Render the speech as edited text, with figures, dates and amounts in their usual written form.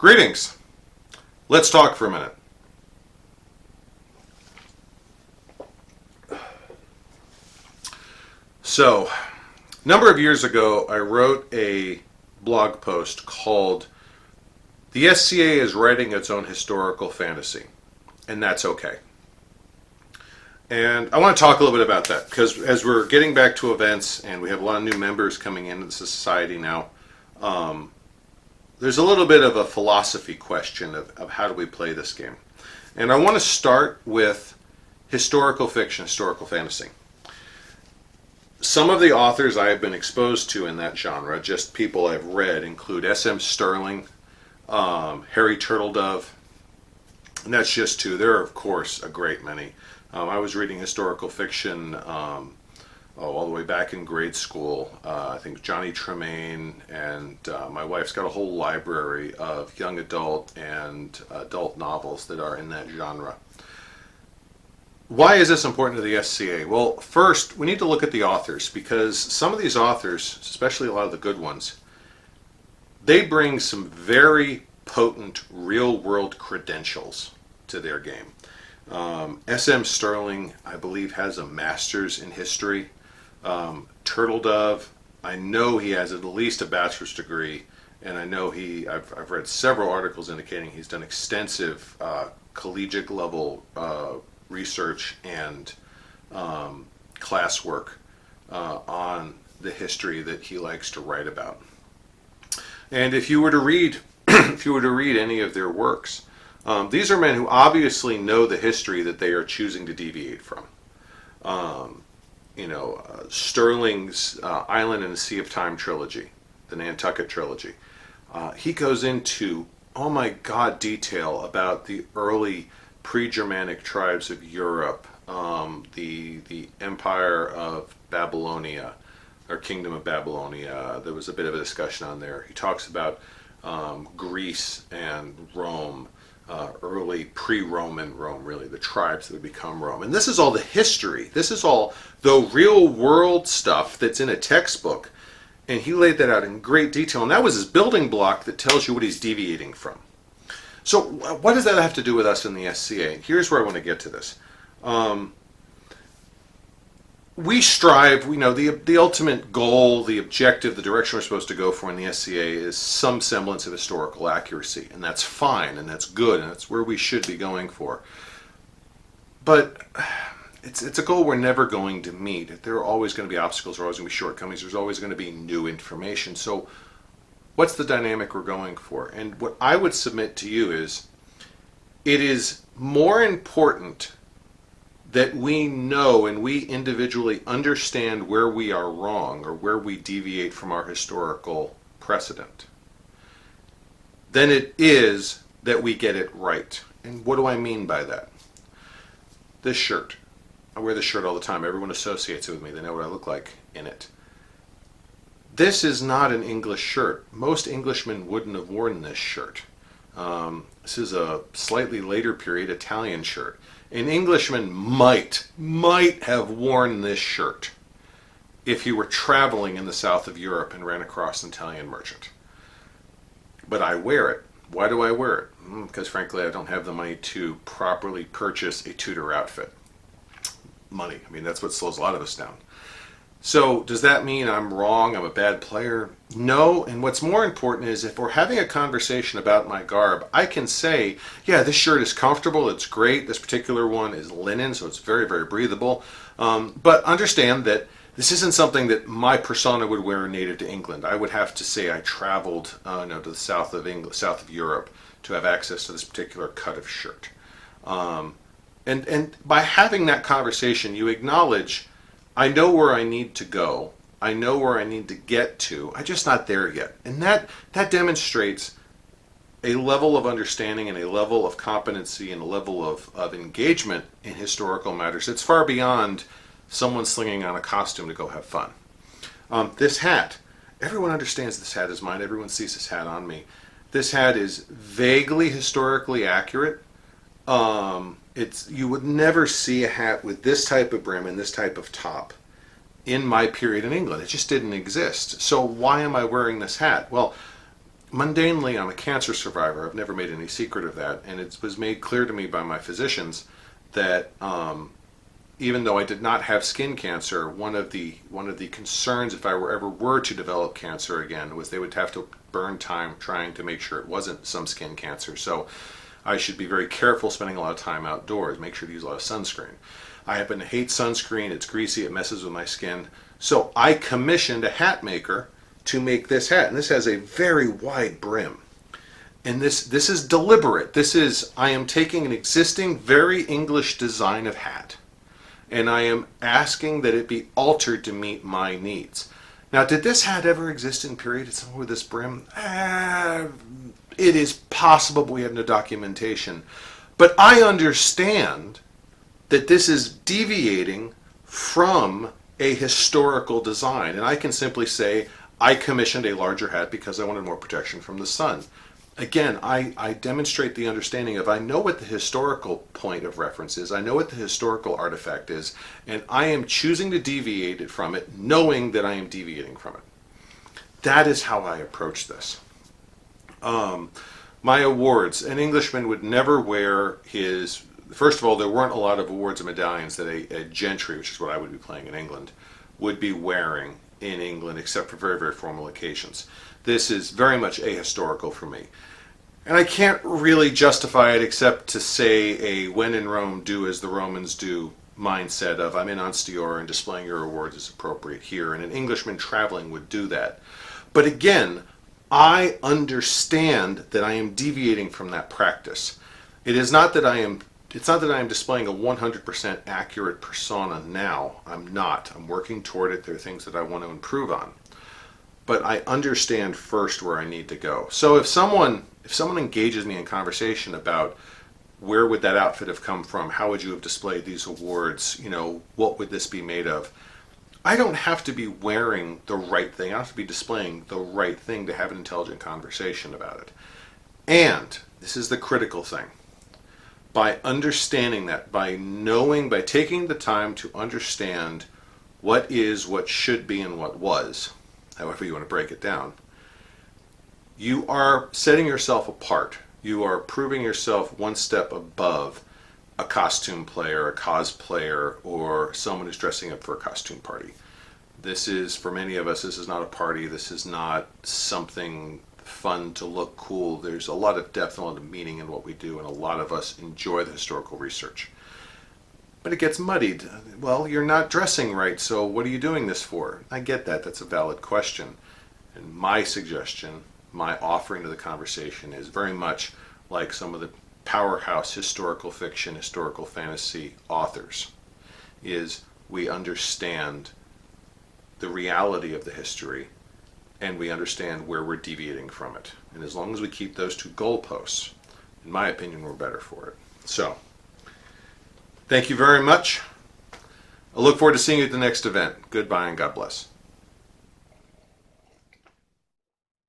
Greetings. Let's talk for a minute. So, a number of years ago, I wrote a blog post called "The SCA is Writing Its Own Historical Fantasy," and that's okay. And I want to talk a little bit about that because as we're getting back to events and we have a lot of new members coming into the society now, there's a little bit of a philosophy question of how do we play this game. And I want to start with historical fiction, historical fantasy. Some of the authors I have been exposed to in that genre, just people I've read, include S.M. Stirling, Harry Turtledove, and that's just two. There are, of course, a great many. I was reading historical fiction all the way back in grade school. I think Johnny Tremain, and my wife's got a whole library of young adult and adult novels that are in that genre. Why is this important to the SCA? Well, first, we need to look at the authors because some of these authors, especially a lot of the good ones, they bring some very potent real-world credentials to their game. S.M. Stirling, I believe, has a master's in history. Turtledove, I know he has at least a bachelor's degree, and I know I've read several articles indicating he's done extensive collegiate level research and classwork on the history that he likes to write about. And if you were to read, if you were to read any of their works, these are men who obviously know the history that they are choosing to deviate from. Stirling's Island and the Sea of Time trilogy, the Nantucket trilogy, he goes into, oh my God, detail about the early pre-Germanic tribes of Europe, the Empire of Babylonia, or Kingdom of Babylonia. There was a bit of a discussion on there. He talks about Greece and Rome, early pre-Roman Rome, really, the tribes that would become Rome. And this is all the history. This is all the real-world stuff that's in a textbook. And he laid that out in great detail. And that was his building block that tells you what he's deviating from. So what does that have to do with us in the SCA? Here's where I want to get to this. We strive, we know the ultimate goal, the objective, the direction we're supposed to go for in the SCA is some semblance of historical accuracy. And that's fine, and that's good, and that's where we should be going for. But it's a goal we're never going to meet. There are always going to be obstacles, there are always going to be shortcomings, there's always going to be new information. So what's the dynamic we're going for? And what I would submit to you is, it is more important that we know and we individually understand where we are wrong or where we deviate from our historical precedent than it is that we get it right. And what do I mean by that? This shirt. I wear this shirt all the time. Everyone associates it with me. They know what I look like in it. This is not an English shirt. Most Englishmen wouldn't have worn this shirt. This is a slightly later period Italian shirt. An Englishman might have worn this shirt if he were traveling in the south of Europe and ran across an Italian merchant. But I wear it. Why do I wear it? Because frankly, I don't have the money to properly purchase a Tudor outfit. Money. I mean, that's what slows a lot of us down. So does that mean I'm wrong, I'm a bad player? No, and what's more important is if we're having a conversation about my garb, I can say, yeah, this shirt is comfortable, it's great, this particular one is linen, so it's very, very breathable. But understand that this isn't something that my persona would wear native to England. I would have to say I traveled to the south of England, south of Europe to have access to this particular cut of shirt. And by having that conversation, you acknowledge, I know where I need to go. I know where I need to get to. I'm just not there yet. And that demonstrates a level of understanding and a level of competency and a level of engagement in historical matters. It's far beyond someone slinging on a costume to go have fun. This hat. Everyone understands this hat is mine. Everyone sees this hat on me. This hat is vaguely historically accurate. You would never see a hat with this type of brim and this type of top in my period in England. It just didn't exist. So why am I wearing this hat? Well, mundanely, I'm a cancer survivor. I've never made any secret of that, and it was made clear to me by my physicians that even though I did not have skin cancer, one of the concerns if I were to develop cancer again was they would have to burn time trying to make sure it wasn't some skin cancer. So I should be very careful spending a lot of time outdoors. Make sure to use a lot of sunscreen. I happen to hate sunscreen. It's greasy. It messes with my skin. So I commissioned a hat maker to make this hat, and this has a very wide brim. And this is deliberate. I am taking an existing, very English design of hat, and I am asking that it be altered to meet my needs. Now, did this hat ever exist in period somewhere with this brim? It is possible, but we have no documentation. But I understand that this is deviating from a historical design, and I can simply say, I commissioned a larger hat because I wanted more protection from the sun. Again, I demonstrate the understanding of I know what the historical point of reference is, I know what the historical artifact is, and I am choosing to deviate from it, knowing that I am deviating from it. That is how I approach this. My awards, an Englishman would never wear his, first of all, there weren't a lot of awards and medallions that a gentry, which is what I would be playing in England, would be wearing in England, except for very, very formal occasions. This is very much ahistorical for me. And I can't really justify it except to say a when in Rome, do as the Romans do mindset of I'm in Onstior and displaying your awards is appropriate here. And an Englishman traveling would do that. But again, I understand that I am deviating from that practice. It's not that I am displaying a 100% accurate persona now. I'm not. I'm working toward it. There are things that I want to improve on. But I understand first where I need to go. So if someone engages me in conversation about where would that outfit have come from, how would you have displayed these awards, what would this be made of? I don't have to be wearing the right thing. I don't have to be displaying the right thing to have an intelligent conversation about it. And this is the critical thing. By understanding that, by taking the time to understand what is, what should be, and what was, however you want to break it down, you are setting yourself apart. You are proving yourself one step above a costume player, a cosplayer, or someone who's dressing up for a costume party. This is, for many of us, this is not a party. This is not something fun to look cool. There's a lot of depth and a lot of meaning in what we do, and a lot of us enjoy the historical research. But it gets muddied. Well, you're not dressing right, so what are you doing this for? I get that. That's a valid question. And my suggestion, my offering to the conversation is very much like some of the powerhouse historical fiction, historical fantasy authors, is we understand the reality of the history and we understand where we're deviating from it. And as long as we keep those two goalposts, in my opinion, we're better for it. So, thank you very much. I look forward to seeing you at the next event. Goodbye and God bless.